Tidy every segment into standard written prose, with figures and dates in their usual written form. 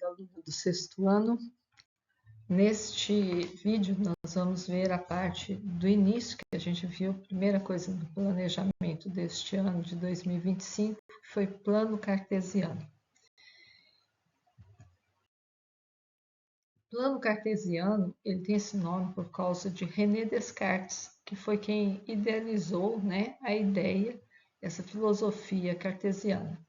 aluno do sexto ano. Neste vídeo, nós vamos ver a parte do início que a gente viu, primeira coisa do planejamento deste ano de 2025, que foi plano cartesiano. Plano cartesiano, ele tem esse nome por causa de René Descartes, que foi quem idealizou, a ideia, essa filosofia cartesiana.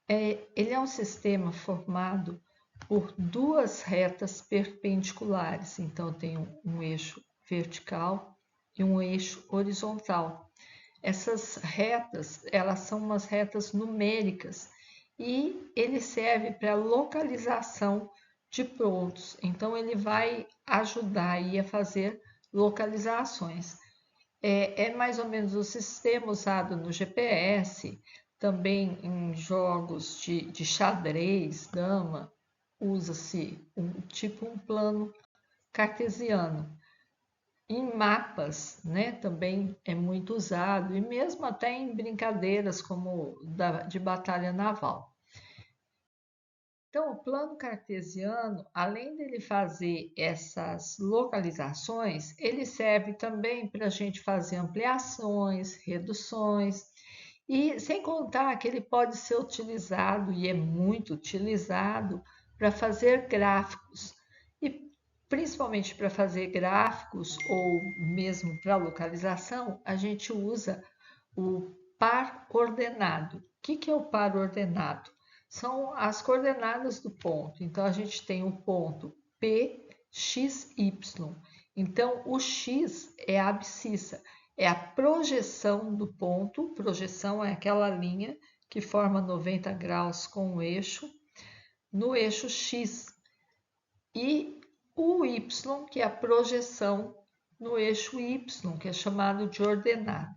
Ele é um sistema formado por duas retas perpendiculares, então tem um eixo vertical e um eixo horizontal. Essas retas, elas são umas retas numéricas e ele serve para localização de pontos, então ele vai ajudar aí a fazer localizações. É mais ou menos o sistema usado no GPS, também em jogos de xadrez, dama, usa-se um plano cartesiano. Em mapas, também é muito usado, e mesmo até em brincadeiras como de batalha naval. Então, o plano cartesiano, além dele fazer essas localizações, ele serve também para a gente fazer ampliações, reduções, e sem contar que ele pode ser utilizado, e é muito utilizado, para fazer gráficos. E principalmente para fazer gráficos ou mesmo para localização, a gente usa o par ordenado. O que é o par ordenado? São as coordenadas do ponto. Então, a gente tem o ponto P, X, Y. Então, o X é a abscissa, é a projeção do ponto. Projeção é aquela linha que forma 90 graus com o eixo, no eixo X. E o Y, que é a projeção no eixo Y, que é chamado de ordenado.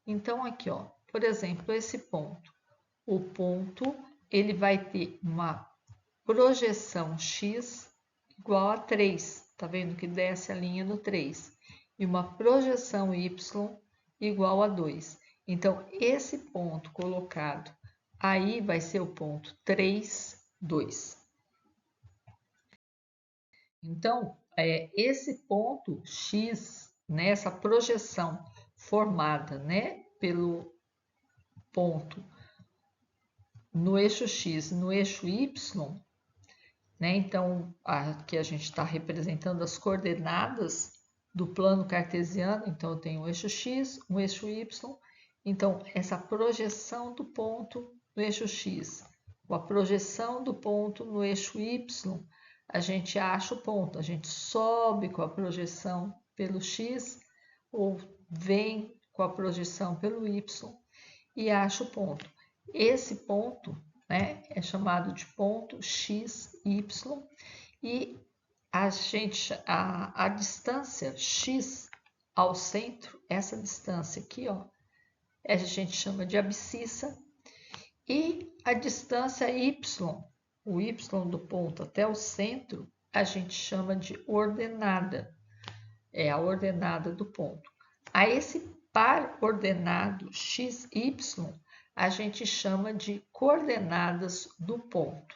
Então, aqui, ó, por exemplo, esse ponto. O ponto ele vai ter uma projeção x igual a 3, tá vendo que desce a linha no 3, e uma projeção y igual a 2. Então, esse ponto colocado aí vai ser o ponto 3, 2. Então, esse ponto x, essa projeção formada, pelo ponto no eixo X, no eixo Y, então aqui a gente está representando as coordenadas do plano cartesiano, então eu tenho o eixo X, o eixo Y, então essa projeção do ponto no eixo X, ou a projeção do ponto no eixo Y, a gente acha o ponto, a gente sobe com a projeção pelo X, ou vem com a projeção pelo Y e acha o ponto. Esse ponto é chamado de ponto XY e a distância x ao centro, essa distância aqui, ó, a gente chama de abscissa, e a distância y, o y do ponto até o centro, a gente chama de ordenada, é a ordenada do ponto. A esse par ordenado XY, a gente chama de coordenadas do ponto.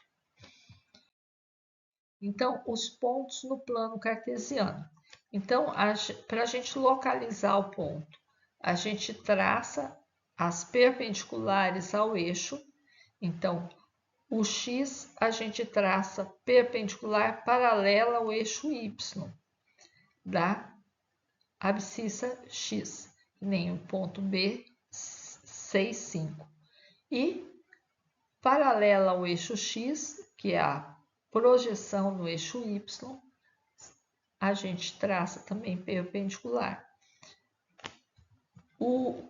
Então, os pontos no plano cartesiano. Então, para a gente localizar o ponto, a gente traça as perpendiculares ao eixo. Então, o X a gente traça perpendicular paralela ao eixo Y da abscissa X, nem o ponto B, 6, 5. E paralela ao eixo X, que é a projeção no eixo Y, a gente traça também perpendicular.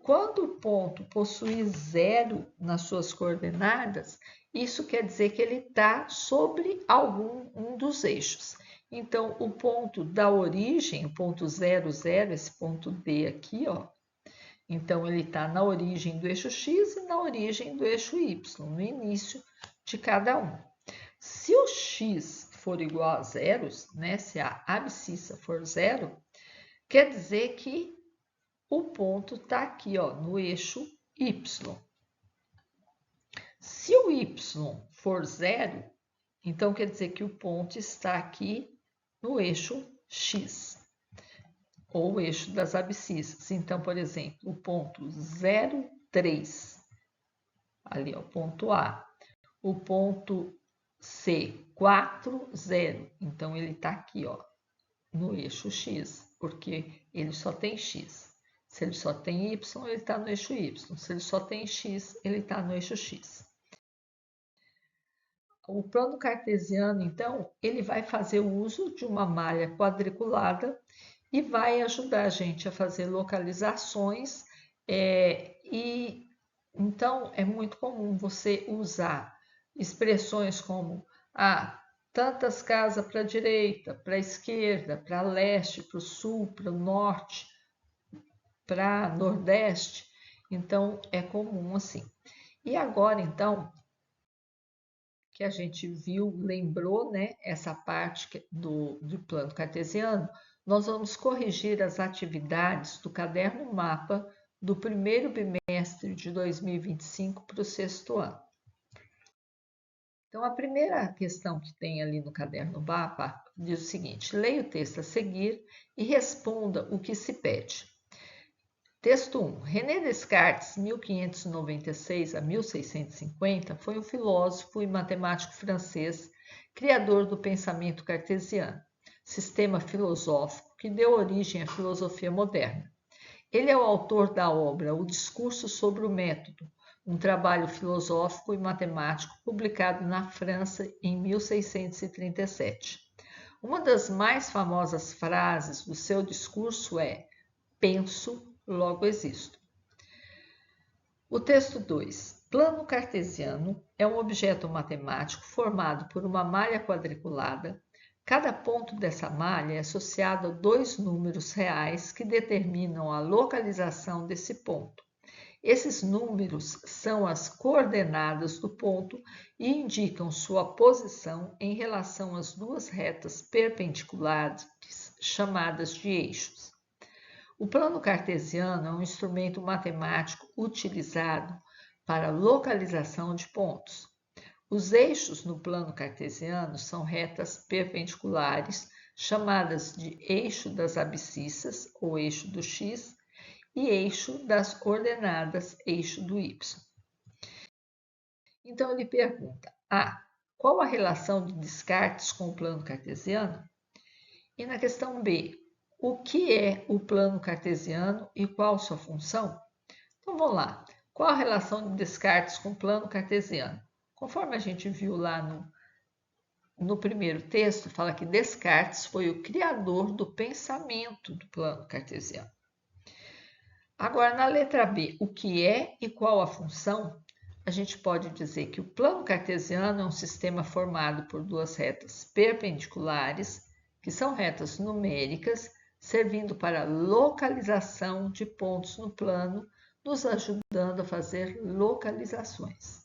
Quando o ponto possui zero nas suas coordenadas, isso quer dizer que ele está sobre um dos eixos. Então, o ponto da origem, o ponto 0, 0, esse ponto D aqui, ó, então ele está na origem do eixo X e na origem do eixo Y, no início de cada um. Se o X for igual a zero, se a abscissa for zero, quer dizer que o ponto está aqui, ó, no eixo Y. Se o Y for zero, Então, quer dizer que o ponto está aqui no eixo X, ou o eixo das abscissas. Então, por exemplo, o ponto 0, 3, ali é o ponto A. O ponto C, 4, 0. Então, ele está aqui, ó, no eixo X, porque ele só tem X. Se ele só tem Y, ele está no eixo Y. Se ele só tem X, ele está no eixo X. O plano cartesiano, então, ele vai fazer uso de uma malha quadriculada e vai ajudar a gente a fazer localizações. E então é muito comum você usar expressões como tantas casas para a direita, para a esquerda, para leste, para o sul, para o norte, para nordeste. Então é comum assim. E agora, então, que a gente viu, lembrou, né, essa parte do plano cartesiano, nós vamos corrigir as atividades do caderno mapa do primeiro bimestre de 2025 para o sexto ano. Então, a primeira questão que tem ali no caderno mapa diz o seguinte: leia o texto a seguir e responda o que se pede. Texto 1. René Descartes, 1596 a 1650, foi um filósofo e matemático francês, criador do pensamento cartesiano, sistema filosófico que deu origem à filosofia moderna. Ele é o autor da obra O Discurso sobre o Método, um trabalho filosófico e matemático publicado na França em 1637. Uma das mais famosas frases do seu discurso é: penso, logo existo. O texto 2. Plano cartesiano é um objeto matemático formado por uma malha quadriculada. Cada ponto dessa malha é associado a dois números reais que determinam a localização desse ponto. Esses números são as coordenadas do ponto e indicam sua posição em relação às duas retas perpendiculares chamadas de eixos. O plano cartesiano é um instrumento matemático utilizado para localização de pontos. Os eixos no plano cartesiano são retas perpendiculares, chamadas de eixo das abscissas, ou eixo do x, e eixo das coordenadas, eixo do y. Então ele pergunta: qual a relação de Descartes com o plano cartesiano? E na questão B, o que é o plano cartesiano e qual sua função? Então vamos lá. Qual a relação de Descartes com o plano cartesiano? Conforme a gente viu lá no primeiro texto, fala que Descartes foi o criador do pensamento do plano cartesiano. Agora, na letra B, o que é e qual a função? A gente pode dizer que o plano cartesiano é um sistema formado por duas retas perpendiculares, que são retas numéricas, servindo para localização de pontos no plano, nos ajudando a fazer localizações.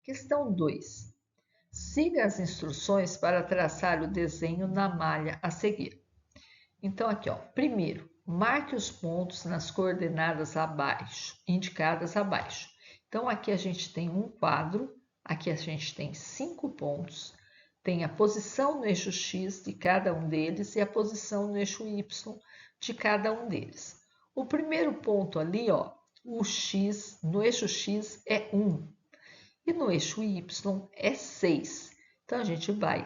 Questão 2. Siga as instruções para traçar o desenho na malha a seguir. Então, aqui, ó, primeiro, marque os pontos nas coordenadas abaixo, indicadas abaixo. Então, aqui a gente tem um quadro, aqui a gente tem 5 pontos, tem a posição no eixo X de cada um deles e a posição no eixo Y de cada um deles. O primeiro ponto ali, ó, o X, no eixo X é 1 e no eixo Y é 6. Então, a gente vai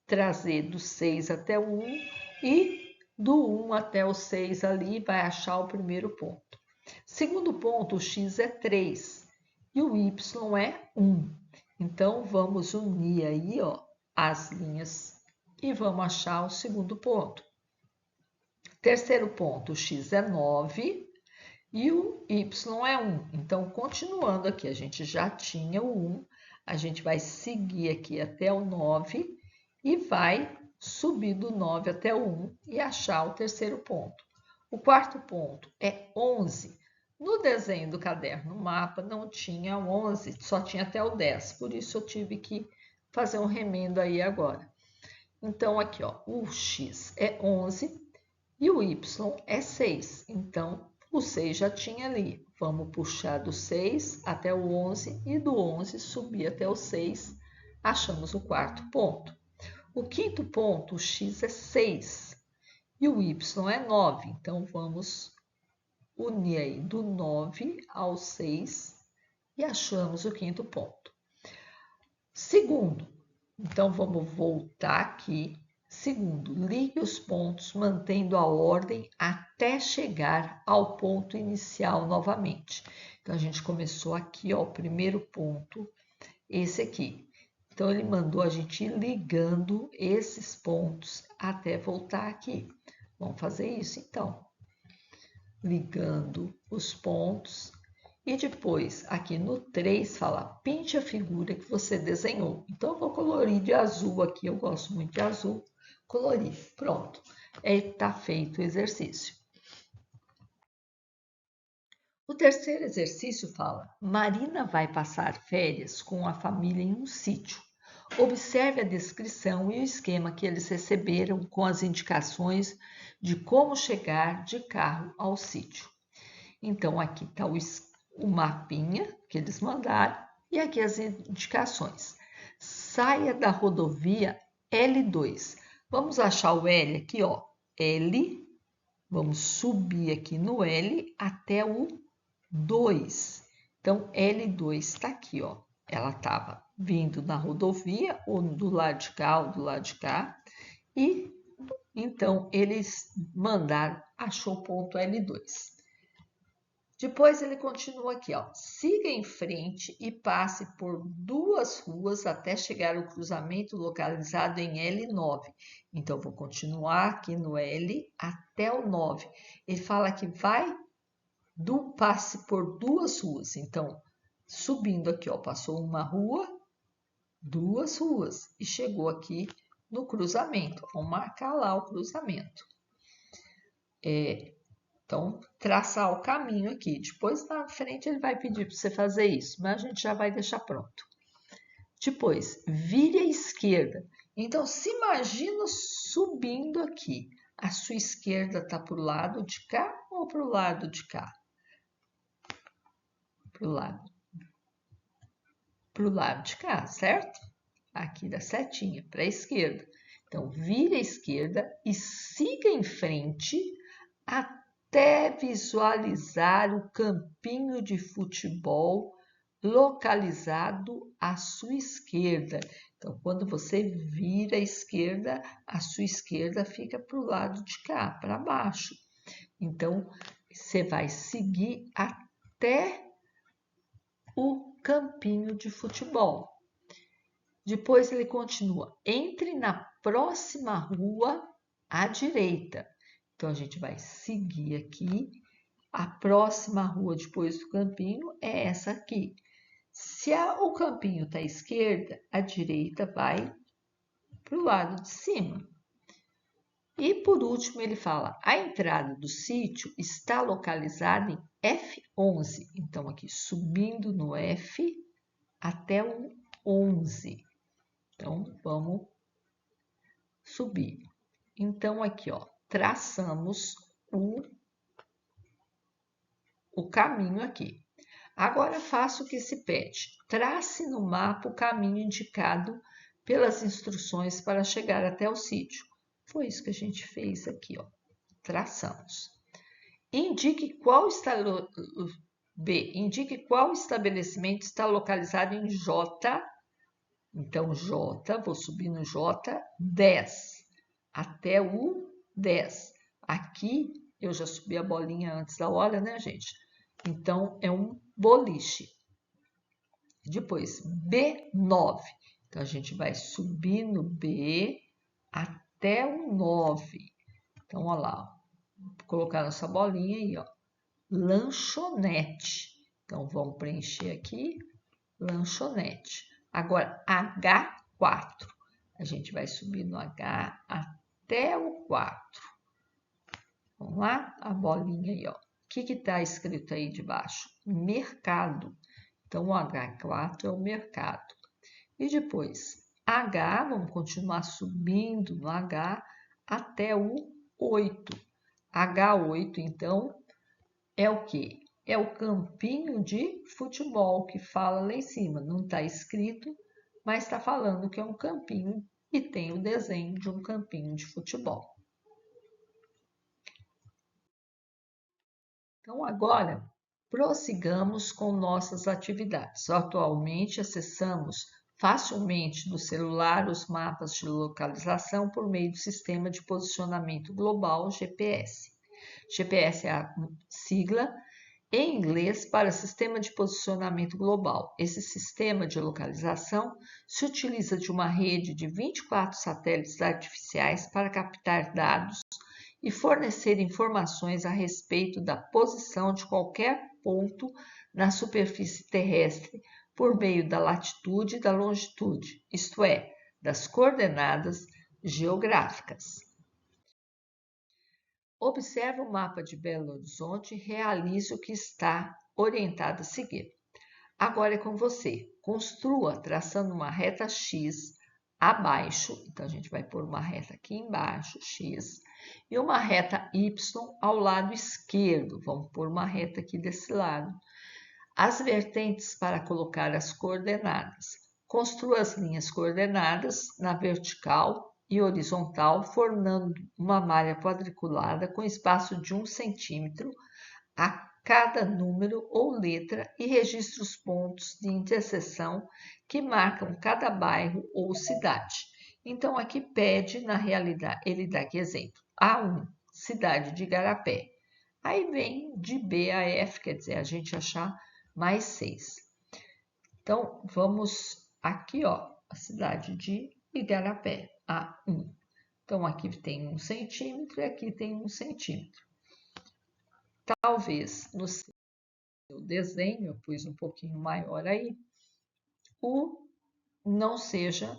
trazer do 6 até o 1 e do 1 até o 6 ali vai achar o primeiro ponto. Segundo ponto, o X é 3 e o Y é 1. Então, vamos unir aí, ó, as linhas e vamos achar o segundo ponto. Terceiro ponto, o X é 9 e o Y é 1. Então, continuando aqui, a gente já tinha o 1, a gente vai seguir aqui até o 9 e vai subir do 9 até o 1 e achar o terceiro ponto. O quarto ponto é 11. No desenho do caderno mapa não tinha 11, só tinha até o 10, por isso eu tive que fazer um remendo aí agora. Então, aqui, ó, o X é 11 e o Y é 6. Então, o 6 já tinha ali. Vamos puxar do 6 até o 11 e do 11 subir até o 6 Achamos o quarto ponto. O quinto ponto, o x é 6 e o y é 9. Então, vamos unir aí do 9 ao 6 e achamos o quinto ponto. Segundo, então vamos voltar aqui. Segundo, ligue os pontos mantendo a ordem até chegar ao ponto inicial novamente. Então, a gente começou aqui, ó, o primeiro ponto, esse aqui. Então, ele mandou a gente ir ligando esses pontos até voltar aqui. Vamos fazer isso, então. Ligando os pontos. E depois, aqui no 3, fala, pinte a figura que você desenhou. Então, eu vou colorir de azul aqui, eu gosto muito de azul. Colorir, pronto. Está feito o exercício. O terceiro exercício fala, Marina vai passar férias com a família em um sítio. Observe a descrição e o esquema que eles receberam com as indicações de como chegar de carro ao sítio. Então, aqui está o mapinha que eles mandaram e aqui as indicações. Saia da rodovia L2. Vamos achar o L aqui, ó. L. Vamos subir aqui no L até o 2. Então, L2 está aqui, ó. Ela estava vindo na rodovia, ou do lado de cá, ou do lado de cá. E, então, eles mandaram, achou o ponto L2. Depois ele continua aqui, ó. Siga em frente e passe por 2 ruas até chegar ao cruzamento localizado em L9. Então, vou continuar aqui no L até o 9. Ele fala que passe por 2 ruas. Então, subindo aqui, ó, passou uma rua, 2 ruas e chegou aqui no cruzamento. Vamos marcar lá o cruzamento. Então, traçar o caminho aqui. Depois, na frente, ele vai pedir para você fazer isso, mas a gente já vai deixar pronto. Depois, vire à esquerda. Então, se imagina subindo aqui. A sua esquerda está para o lado de cá ou para o lado de cá? Para o lado de cá, certo? Aqui da setinha, para a esquerda. Então, vire à esquerda e siga em frente até visualizar o campinho de futebol localizado à sua esquerda. Então, quando você vira à esquerda, a sua esquerda fica para o lado de cá, para baixo. Então, você vai seguir até o campinho de futebol. Depois ele continua, entre na próxima rua à direita. Então, a gente vai seguir aqui. A próxima rua depois do campinho é essa aqui. Se o campinho está à esquerda, a direita vai para o lado de cima. E, por último, ele fala, a entrada do sítio está localizada em F11. Então, aqui, subindo no F até o 11. Então, vamos subir. Então, aqui, ó, traçamos o caminho aqui. Agora, faça o que se pede. Trace no mapa o caminho indicado pelas instruções para chegar até o sítio. Foi isso que a gente fez aqui, ó. Traçamos. Indique qual estabelecimento está localizado em J. Então, J, vou subir no J, 10, até o 10. Aqui, eu já subi a bolinha antes da hora, né, gente? Então, é um boliche. Depois, B9. Então, a gente vai subir no B até o 9. Então, olha lá, vou colocar nossa bolinha aí, ó. Lanchonete. Então, vamos preencher aqui, lanchonete. Agora, H4. A gente vai subir no H até o 4. Vamos lá? A bolinha aí, ó. O que está escrito aí debaixo? Mercado. Então, o H4 é o mercado. E depois, H, vamos continuar subindo no H até o 8. H8, então, é o quê? É o campinho de futebol que fala lá em cima. Não está escrito, mas está falando que é um campinho e tem o desenho de um campinho de futebol. Então, agora, prossigamos com nossas atividades. Atualmente, acessamos facilmente do celular os mapas de localização por meio do Sistema de Posicionamento Global, GPS. GPS é a sigla em inglês para Sistema de Posicionamento Global. Esse sistema de localização se utiliza de uma rede de 24 satélites artificiais para captar dados e fornecer informações a respeito da posição de qualquer ponto na superfície terrestre por meio da latitude e da longitude, isto é, das coordenadas geográficas. Observe o mapa de Belo Horizonte e realize o que está orientado a seguir. Agora é com você. Construa traçando uma reta X abaixo, então a gente vai pôr uma reta aqui embaixo, X, e uma reta Y ao lado esquerdo. Vamos pôr uma reta aqui desse lado. As vertentes para colocar as coordenadas. Construa as linhas coordenadas na vertical e horizontal, formando uma malha quadriculada com espaço de 1 centímetro a cada número ou letra e registre os pontos de interseção que marcam cada bairro ou cidade. Então, aqui pede, na realidade, ele dá aqui exemplo. A1, cidade de Igarapé. Aí vem de B a F, quer dizer, a gente achar mais 6. Então, vamos aqui, ó, a cidade de Igarapé, A1. Então, aqui tem 1 centímetro e aqui tem 1 centímetro. Talvez no seu desenho, eu pus um pouquinho maior aí, o não seja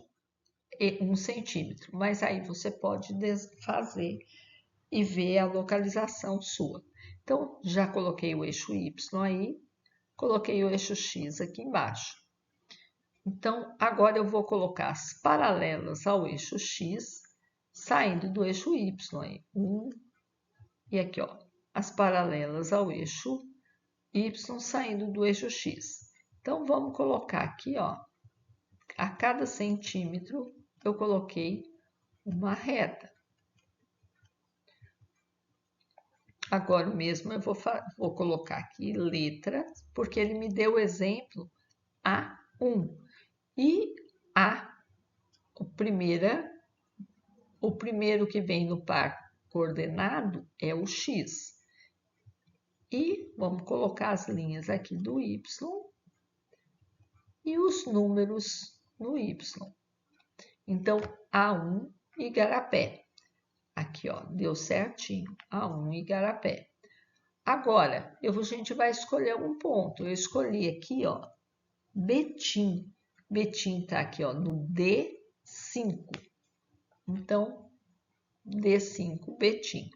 1 centímetro, mas aí você pode fazer e ver a localização sua. Então, já coloquei o eixo Y aí, coloquei o eixo X aqui embaixo. Então, agora eu vou colocar as paralelas ao eixo X, saindo do eixo Y aí. E aqui, ó, as paralelas ao eixo Y saindo do eixo X. Então, vamos colocar aqui, ó, a cada centímetro eu coloquei uma reta. Agora mesmo eu vou colocar aqui letra, porque ele me deu o exemplo A1. E o primeiro que vem no par coordenado é o X. E vamos colocar as linhas aqui do Y e os números no Y. Então, A1 Igarapé. Aqui, ó, deu certinho. A1 Igarapé. Agora, a gente vai escolher um ponto. Eu escolhi aqui, ó, Betim. Betim está aqui, ó, no D5. Então, D5, Betim.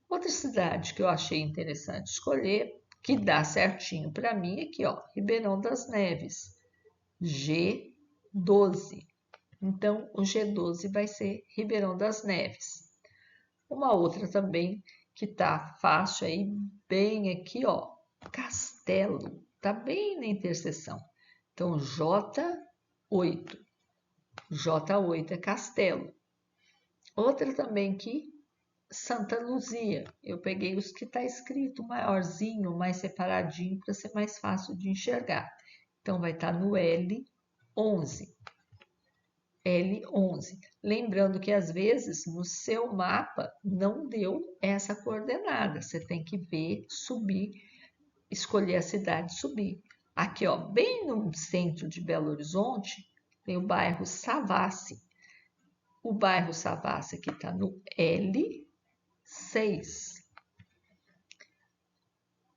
Outra cidade que eu achei interessante escolher, que dá certinho para mim, aqui, ó, Ribeirão das Neves, G12. Então, o G12 vai ser Ribeirão das Neves. Uma outra também que tá fácil aí, bem aqui, ó, Castelo, tá bem na interseção. Então, J8. J8 é Castelo. Outra também que Santa Luzia. Eu peguei os que está escrito maiorzinho, mais separadinho, para ser mais fácil de enxergar. Então, vai estar no L11. L11. Lembrando que às vezes no seu mapa não deu essa coordenada. Você tem que ver, subir, escolher a cidade, subir. Aqui, ó, bem no centro de Belo Horizonte, tem o bairro Savassi. O bairro Savassi aqui está no L6.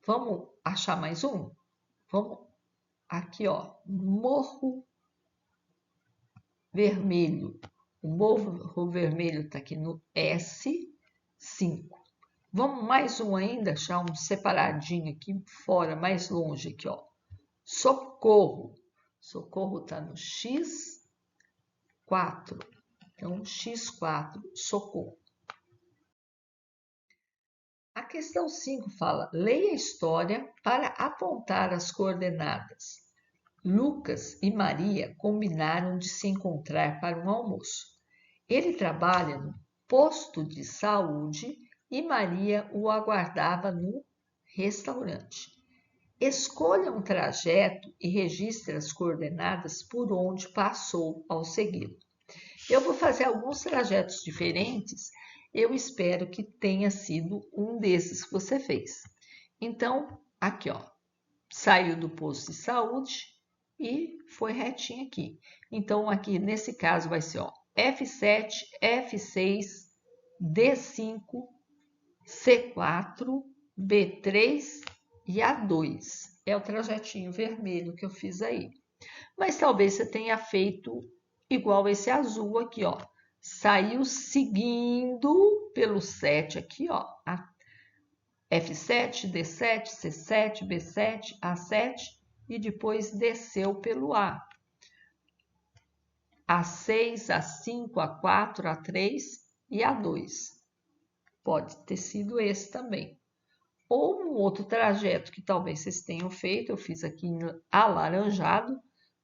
Vamos achar mais um? Vamos aqui, ó, Morro Vermelho. O Morro Vermelho está aqui no S5. Vamos mais um ainda, achar um separadinho aqui fora, mais longe aqui, ó. Socorro. Socorro está no X4. Então, X4, Socorro. A questão 5 fala, leia a história para apontar as coordenadas. Lucas e Maria combinaram de se encontrar para um almoço. Ele trabalha no posto de saúde e Maria o aguardava no restaurante. Escolha um trajeto e registre as coordenadas por onde passou ao segui-lo. Eu vou fazer alguns trajetos diferentes. Eu espero que tenha sido um desses que você fez. Então, aqui, ó, saiu do posto de saúde e foi retinho aqui. Então, aqui nesse caso vai ser, ó, F7, F6, D5, C4, B3 e A2. É o trajetinho vermelho que eu fiz aí. Mas talvez você tenha feito igual esse azul aqui, ó. Saiu seguindo pelo 7 aqui, ó. F7, D7, C7, B7, A7 e depois desceu pelo A. A6, A5, A4, A3 e A2. Pode ter sido esse também. Ou um outro trajeto que talvez vocês tenham feito, eu fiz aqui em alaranjado,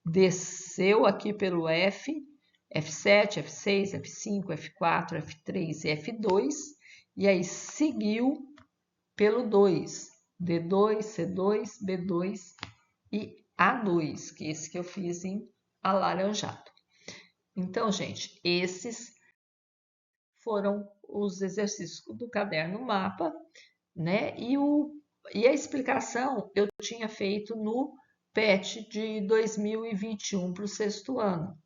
desceu aqui pelo F, F7, F6, F5, F4, F3 e F2, e aí seguiu pelo 2, D2, C2, B2 e A2, que é esse que eu fiz em alaranjado. Então, gente, esses foram os exercícios do caderno mapa, né? E a explicação eu tinha feito no PET de 2021 para o sexto ano.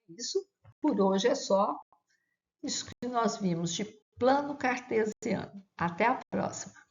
Isso por hoje é só. Isso que nós vimos de plano cartesiano. Até a próxima!